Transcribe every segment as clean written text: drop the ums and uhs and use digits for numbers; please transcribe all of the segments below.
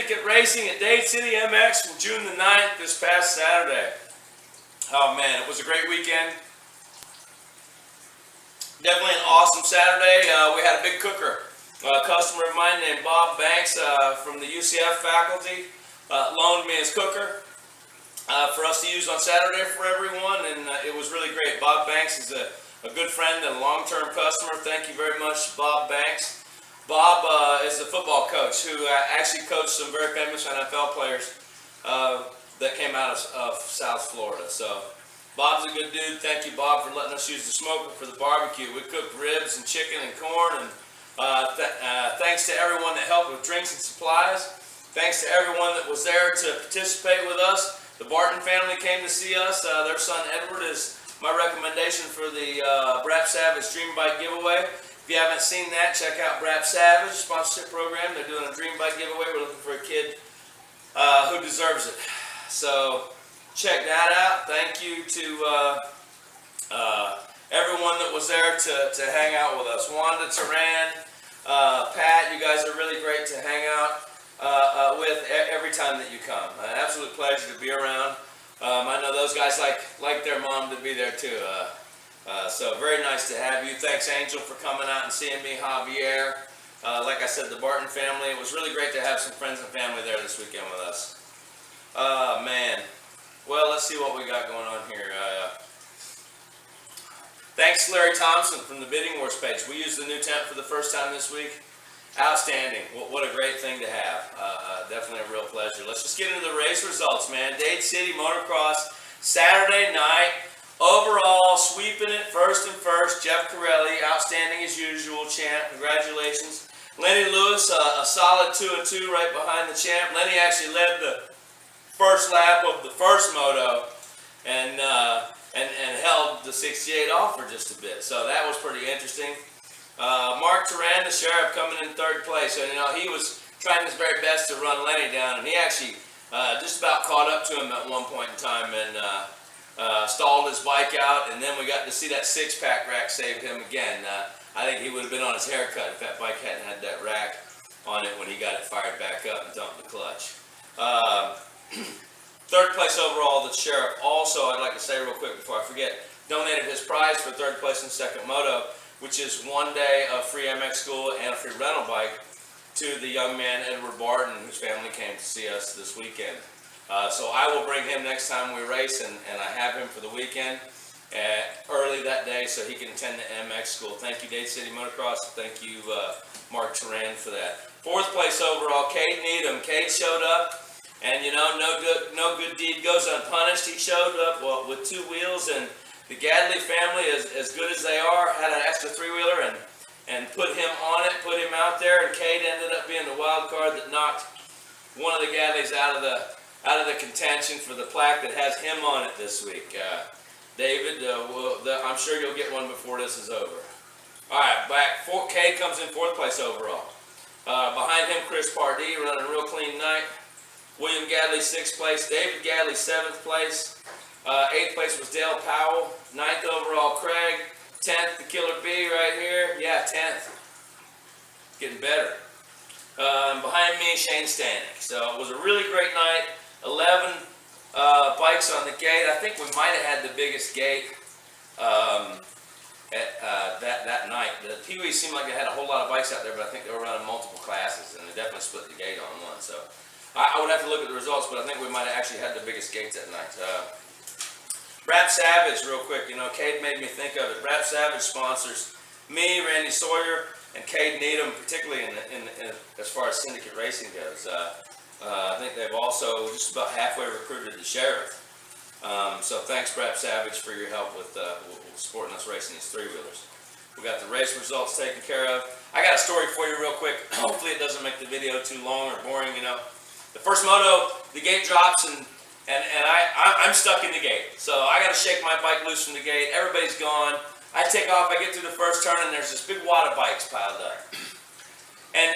Syndicate Racing at Dade City MX from June the 9th this past Saturday. Oh man, it was a great weekend. Definitely an awesome Saturday. We had a big cooker. A customer of mine named Bob Banks from the UCF faculty loaned me his cooker for us to use on Saturday for everyone, and it was really great. Bob Banks is a good friend and a long-term customer. Thank you very much, Bob Banks. Bob is a football coach who actually coached some very famous NFL players that came out of South Florida. So Bob's a good dude. Thank you, Bob, for letting us use the smoker for the barbecue. We cooked ribs and chicken and corn, and thanks to everyone that helped with drinks and supplies. Thanks to everyone that was there to participate with us. The Barton family came to see us. Their son Edward is my recommendation for the Brap Savage Dream Bike giveaway. If you haven't seen that, check out Brap Savage sponsorship program. They're doing a Dream Bike giveaway. We're looking for a kid who deserves it. So check that out. Thank you to everyone that was there to hang out with us. Wanda, Turan, Pat, you guys are really great to hang out with every time that you come. An absolute pleasure to be around. I know those guys like their mom to be there too. So very nice to have you. Thanks, Angel, for coming out and seeing me. Javier, like I said, the Barton family. It was really great to have some friends and family there this weekend with us. Man. Well, let's see what we got going on here. Thanks, Larry Thompson from the Bidding Wars page. We used the new tent for the first time this week. Outstanding. What a great thing to have. Definitely a real pleasure. Let's just get into the race results, man. Dade City Motocross, Saturday night. Overall, sweeping it first and first. Jeff Corelli, outstanding as usual. Champ, congratulations. Lenny Lewis, a solid 2-2 right behind the champ. Lenny actually led the first lap of the first moto and held the 68 off for just a bit. So that was pretty interesting. Mark Turan, the sheriff, coming in third place. And he was trying his very best to run Lenny down, and he actually just about caught up to him at one point in time and stalled his bike out. And then we got to see that six-pack rack saved him again. I think he would have been on his haircut if that bike hadn't had that rack on it when he got it fired back up and dumped the clutch. Third place overall, the sheriff also, I'd like to say real quick before I forget, donated his prize for third place in second moto, which is 1 day of free MX school and a free rental bike, to the young man Edward Barton, whose family came to see us this weekend. So I will bring him next time we race, and I have him for the weekend early that day so he can attend the MX school. Thank you, Dade City Motocross. Thank you, Mark Turan, for that. Fourth place overall, Cade Needham. Cade showed up. And no good deed goes unpunished. He showed up with two wheels, and the Gadley family, as good as they are, had an extra three-wheeler and put him on it, put him out there, and Cade ended up being the wild card that knocked one of the Gadleys out of the contention for the plaque that has him on it this week. David, I'm sure you'll get one before this is over. All right, Cade comes in fourth place overall. Behind him, Chris Pardee running a real clean night. William Gadley, 6th place. David Gadley, 7th place. 8th place was Dale Powell. 9th overall, Craig. 10th, the Killer B right here. Yeah, 10th. Getting better. Behind me, Shane Stanek. So it was a really great night. 11 bikes on the gate. I think we might have had the biggest gate that night. The Pee-wees seemed like they had a whole lot of bikes out there, but I think they were running multiple classes, and they definitely split the gate on one. So I would have to look at the results, but I think we might have actually had the biggest gates that night. Brap Savage, real quick. Cade made me think of it. Brap Savage sponsors me, Randy Sawyer, and Cade Needham, particularly in as far as Syndicate Racing goes. I think they've also just about halfway recruited the sheriff. So thanks, Brap Savage, for your help with supporting us racing these three-wheelers. We got the race results taken care of. I got a story for you real quick. Hopefully it doesn't make the video too long or boring. The first moto, the gate drops, and I'm stuck in the gate. So I got to shake my bike loose from the gate. Everybody's gone. I take off. I get through the first turn, and there's this big wad of bikes piled up. And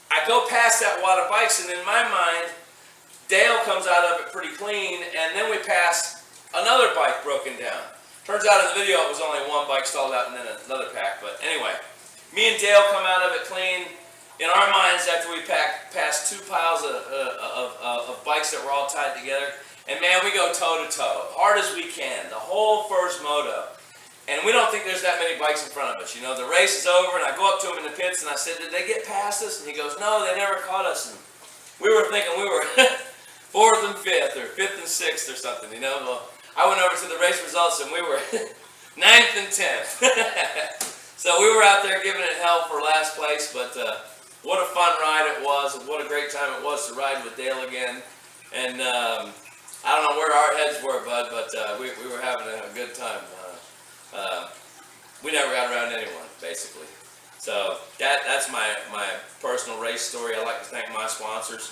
I go past that wad of bikes, and in my mind, Dale comes out of it pretty clean, and then we pass another bike broken down. Turns out in the video it was only one bike stalled out and then another pack. But anyway, me and Dale come out of it clean. in our minds, after we passed 2 piles of bikes that were all tied together, and man, we go toe to toe, hard as we can, the whole first moto. And we don't think there's that many bikes in front of us. You know, the race is over, and I go up to him in the pits, and I said, did they get past us? And he goes, no, they never caught us. And we were thinking we were 4th and 5th, or 5th and 6th, or something, you know. Well, I went over to the race results, and we were 9th and 10th. So we were out there giving it hell for last place, but what a fun ride it was, and what a great time it was to ride with Dale again. And I don't know where our heads were, bud, but we were having a good time. We never got around anyone, basically. So that's my personal race story. I'd like to thank my sponsors,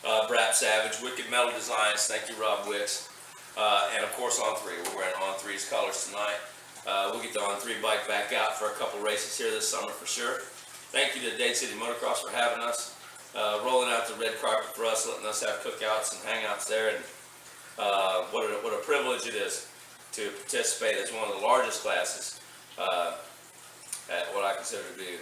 Brap Savage, Wicked Metal Designs, thank you Rob Wicks, and of course On3. We're wearing On3's colors tonight. We'll get the On3 bike back out for a couple races here this summer for sure. Thank you to Dade City Motocross for having us, rolling out the red carpet for us, letting us have cookouts and hangouts there, and what a privilege it is to participate as one of the largest classes at what I consider to be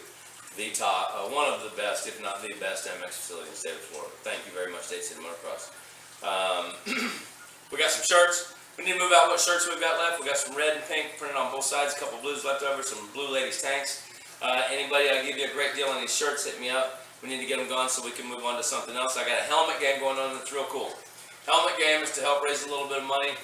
the top, one of the best, if not the best MX facility in the state of Florida. Thank you very much, Dade City Motocross. We got some shirts. We need to move out what shirts we've got left. We got some red and pink printed on both sides, a couple blues left over, some blue ladies tanks. Anybody, I'll give you a great deal on these shirts, hit me up. We need to get them gone so we can move on to something else. I got a helmet game going on that's real cool. Helmet game is to help raise a little bit of money.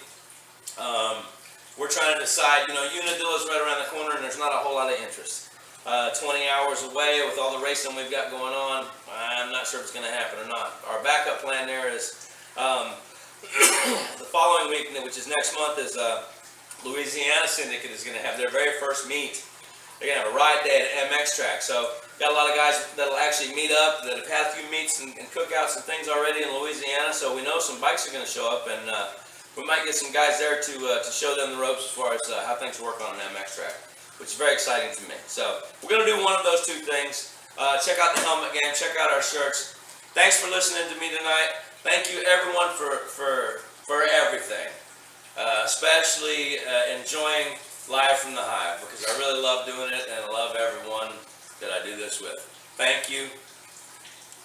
We're trying to decide, you know, Unadilla's right around the corner and there's not a whole lot of interest. 20 hours away with all the racing we've got going on, I'm not sure if it's going to happen or not. Our backup plan there is the following week, which is next month, is Louisiana Syndicate is going to have their very first meet. They're going to have a ride day at MX track. So got a lot of guys that'll actually meet up that have had a few meets and cookouts and things already in Louisiana. So we know some bikes are going to show up, and we might get some guys there to show them the ropes as far as how things work on an MX track, which is very exciting to me. So we're going to do one of those two things. Check out the helmet game. Check out our shirts. Thanks for listening to me tonight. Thank you everyone for everything, especially enjoying Live from the Hive, because I really love doing it and I love everyone that I do this with. Thank you.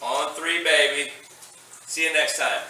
On 3, baby. See you next time.